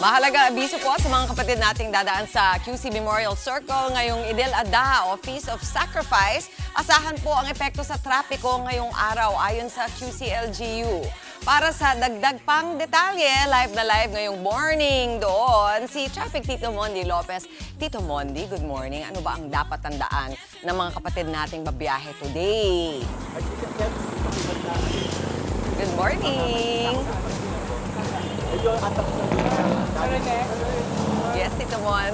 Mahalaga abiso po sa mga kapatid nating dadaan sa QC Memorial Circle ngayong Idil Adha o Feast of Sacrifice. Asahan po ang epekto sa trapiko ngayong araw ayon sa QC-LGU. Para sa dagdag pang detalye, live na live ngayong morning doon si Traffic Tito Mondi Lopez. Tito Mondi, good morning. Ano ba ang dapat tandaan ng mga kapatid nating babiyahe today? Good morning. Yes, Tito Mon.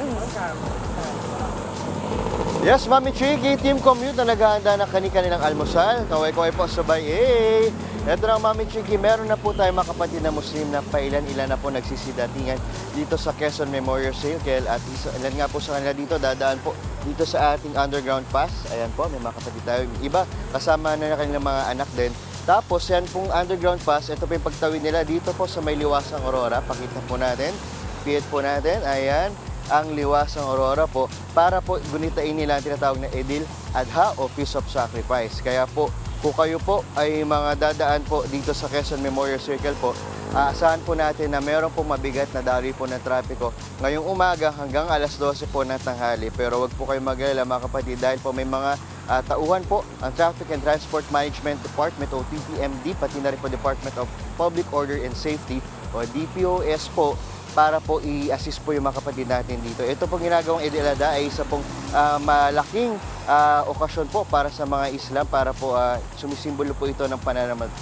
Yes, Mami Chiki, Team Commute na naghahanda na kanilang almusal. Kaway-kaway po sabay. Hey! Ito na Mami Chiki, meron na po tayo mga kapatid na Muslim na pailan-ilan na po nagsisidatingan dito sa Quezon Memorial Circle at ilan nga po sa kanila dito, dadaan po dito sa ating underground pass. Ayan po, may mga kapatid tayo. Iba, kasama na kanilang mga anak din. Tapos yan pong underground pass, ito po yung pagtawid nila dito po sa may Liwasang Aurora. Pakita po natin, pihit po natin, ayan, ang Liwasang Aurora po para po gunitain nila ang tinatawag na Idil Adha o Feast of Sacrifice. Kaya po, kung kayo po ay mga dadaan po dito sa Quezon Memorial Circle po, aasahan po natin na meron po mabigat na daloy po ng trapiko ngayong umaga hanggang alas 12 po ng tanghali. Pero wag po kayo mag-alala mga kapatid dahil po may mga tauhan po ang Traffic and Transport Management Department o TTMD, pati na rin po Department of Public Order and Safety o DPOS po para po i-assist po yung mga kapatid natin dito. Ito pong ginagawang Idil Adha ay isa pong malaking okasyon po para sa mga Islam para po sumisimbolo po ito ng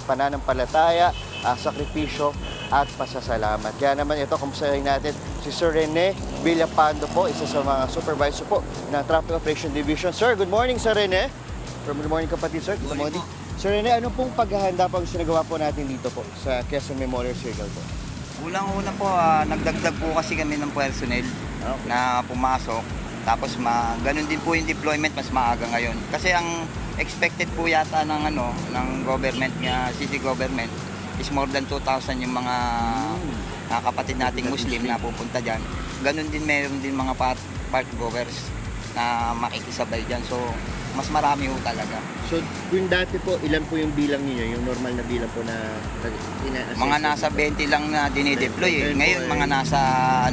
pananampalataya, sakripisyo at pasasalamat. Kaya naman ito, kumustahin natin si Sir Rene Villapando po, isa sa mga supervisor po ng Traffic Operation Division. Sir, good morning Sir Rene. Good morning kapatid sir. Good morning. Sir Rene, ano pong paghahanda pang sinagawa po natin dito po sa Quezon Memorial Circle po? Unang-una po, nagdagdag po kasi kami ng personnel na pumasok. Tapos ganun din po yung deployment, mas maaga ngayon. Kasi ang expected po yata ng government, city government, is more than 2,000 yung mga kapatid nating Muslim na pupunta dyan. Ganun din, meron din mga park goers na makikisabay dyan. So, mas marami po talaga. So, yung dati po, ilan po yung bilang niyo, yung normal na bilang po na ina-assess? Mga nasa 20 lang na dinideploy. Ngayon, mga nasa 50.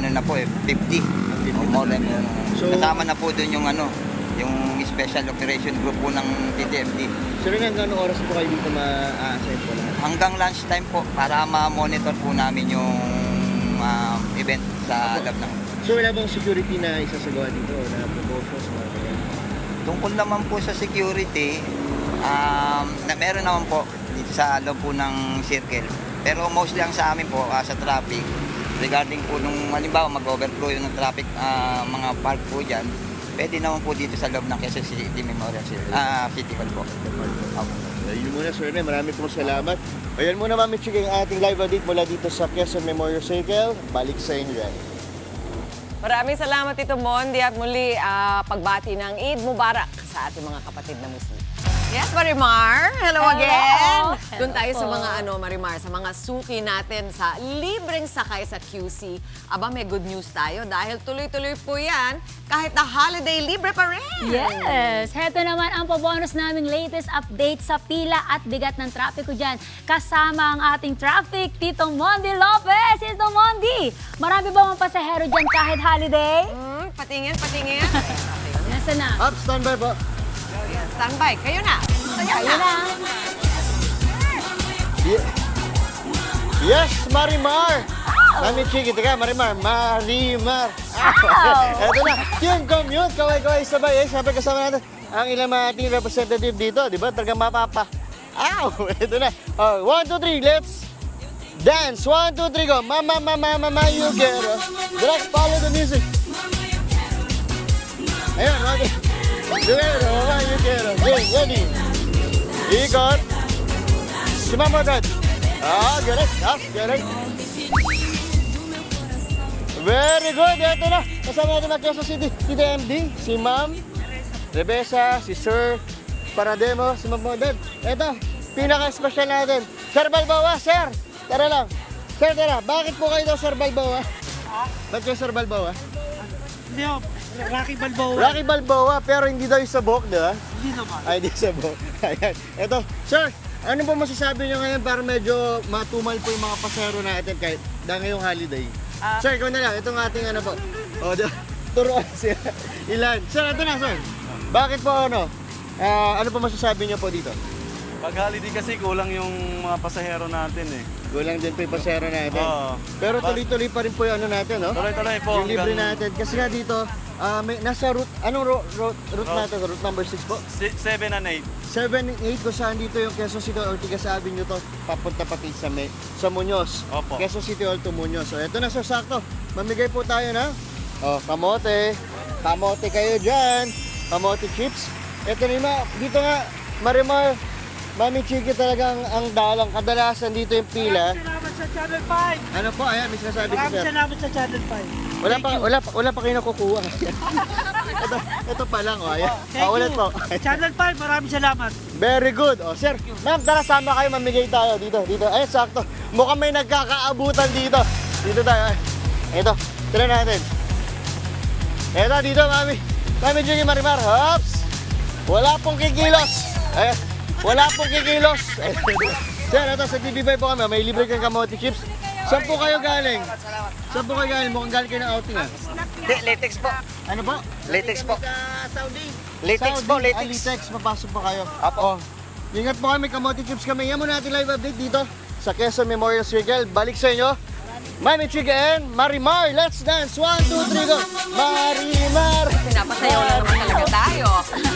O more than yun. So, kasama na po dun yung yung Special Operation Group po ng TTFD. Sir, hanggang anong oras po kayo dito ma-assign po lahat? Hanggang lunchtime po para ma-monitor po namin yung event sa lab ng. So, wala bang security na isasagawa dito na precautions? Tungkol naman po sa security, meron naman po dito sa loob po ng circle. Pero mostly ang sa amin po sa traffic, regarding po nung halimbawa mag-overflow yung traffic mga park po dyan, pwede naman po dito sa loob ng Quezon City Memorial City Hall po. Yun muna Sir Rene, marami pong salamat. Ayan muna Mami Chiki ang ating live update mula dito sa Quezon Memorial Circle. Balik sa inyo yan. Maraming salamat Tito Mondi at muli pagbati ng Eid Mubarak sa ating mga kapatid na Muslim. Yes, Marimar. Hello again. Doon tayo sa mga Marimar, sa mga suki natin sa libreng sakay sa QC. Aba, may good news tayo dahil tuloy-tuloy po yan kahit na holiday libre pa rin. Yes! Heto naman ang pabonus naming latest update sa pila at bigat ng trapiko dyan. Kasama ang ating traffic, Tito Mondi Lopez. Tito Mondi, marami ba mga pasahero dyan kahit holiday? Patingin. Nasaan na? Up, standby po. Standby. Kayo na. Kayo na. Yes, Marimar! Mami Chiki, teka, Marimar. Eto na, Team Commute, kaway-kaway sabay. Siyempre kasama natin ang ilang mga ating representative dito, di ba? Talagang mapapa. Ow! Eto na. 1, 2, 3, let's dance. 1, 2, 3, go. Mama, you get it. Direct, follow the music. Ayan, okay. You get it, mama, you get it. Okay, ready. Ikot. Si Mama Dad. Get it. Very good. Ito na. Kasama natin ang Quezon City TTMD. Si Ma'am Rebesa, si Sir Parademo, si Ma'am Moded. Ito, pinaka-special natin. Sir Balboa, sir. Tara lang. Sir, tara. Bakit po kayo daw Sir Balboa? Ba't kayo Sir Balboa? Hindi ako. Rocky Balboa. Rocky Balboa, pero hindi daw yung sabok, di ba? Hindi naman. Ay, hindi sabok. Ayan. Ito, sir, ano ba masasabi nyo ngayon para medyo matumal po yung mga pasero natin kahit dahil ngayong holiday? Sir, ikaw na lang. Itong ating ano po. O, turuan siya. Ilan? Sir, ito na, sir. Bakit po ano? Ano po masasabi niyo po dito? Pag holiday kasi kulang yung mga pasahero natin eh. Kulang din po yung pasero natin. Oo. Pero tuloy-tuloy pa rin po yung ano natin, no? Tuloy-tuloy po. Yung libre hanggang natin. Kasi nga dito, nasa route, anong route natin? Route number 6 po? 7 and 8. 7 and 8 kung saan dito yung Quezon City Hall, Ortigas Avenue to, papunta pati sa Muñoz. Opo. Quezon City Hall to Muñoz. So, ito na, so sakto. Mamigay po tayo na. Oh, kamote. Kamote kayo dyan. Kamote chips. Ito na dito nga, Marimar, Mami Chiki talagang ang dalang. Kadalasan dito yung pila. Salamat sa Channel 5. Ano po, ayan, may sinasabi si Maraming Sir. salamat sa Channel 5. Wala pa kayo nakukuha. ito pa lang, oh, ayan. Thank Ulit you. po. Channel 5, maraming salamat. Very good. Oh, sir, ma'am, tara sama kayo, mamigay tayo dito. Ay, sakto. Mukhang may nagkakaabutan dito. Dito tayo. Ito, tira natin. Ito, dito, mami. Mami Jiggy Marimar. Hops! Wala pong kikilos. Ayan. Wala pong kikilos. Sir, ito sa TV5 po kami. May libre kang kamote chips. Saan po kayo galing? Saan po kayo galing? Mukhang galing kayo ng outing, ah. Latex po. Ano po? Latex po. Saudi. Latex po, latex. Latex, papasok po kayo. Apo. Ingat po kami, kamote chips kami. Yan muna natin live update dito sa Quezon Memorial Circle. Balik sa inyo. Mami Chiki and Marimar, let's dance! 1, 2, 3, go! Marimar! Pinapasayaw lang naman talaga tayo.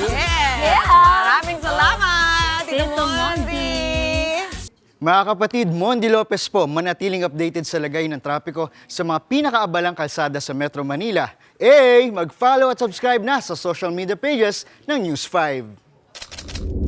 Yes! Yeah. Maraming salamat, Tito Tito Mondi! Mga kapatid, Mondi Lopez po, manatiling updated sa lagay ng trapiko sa mga pinakaabalang kalsada sa Metro Manila. Mag-follow at subscribe na sa social media pages ng News 5.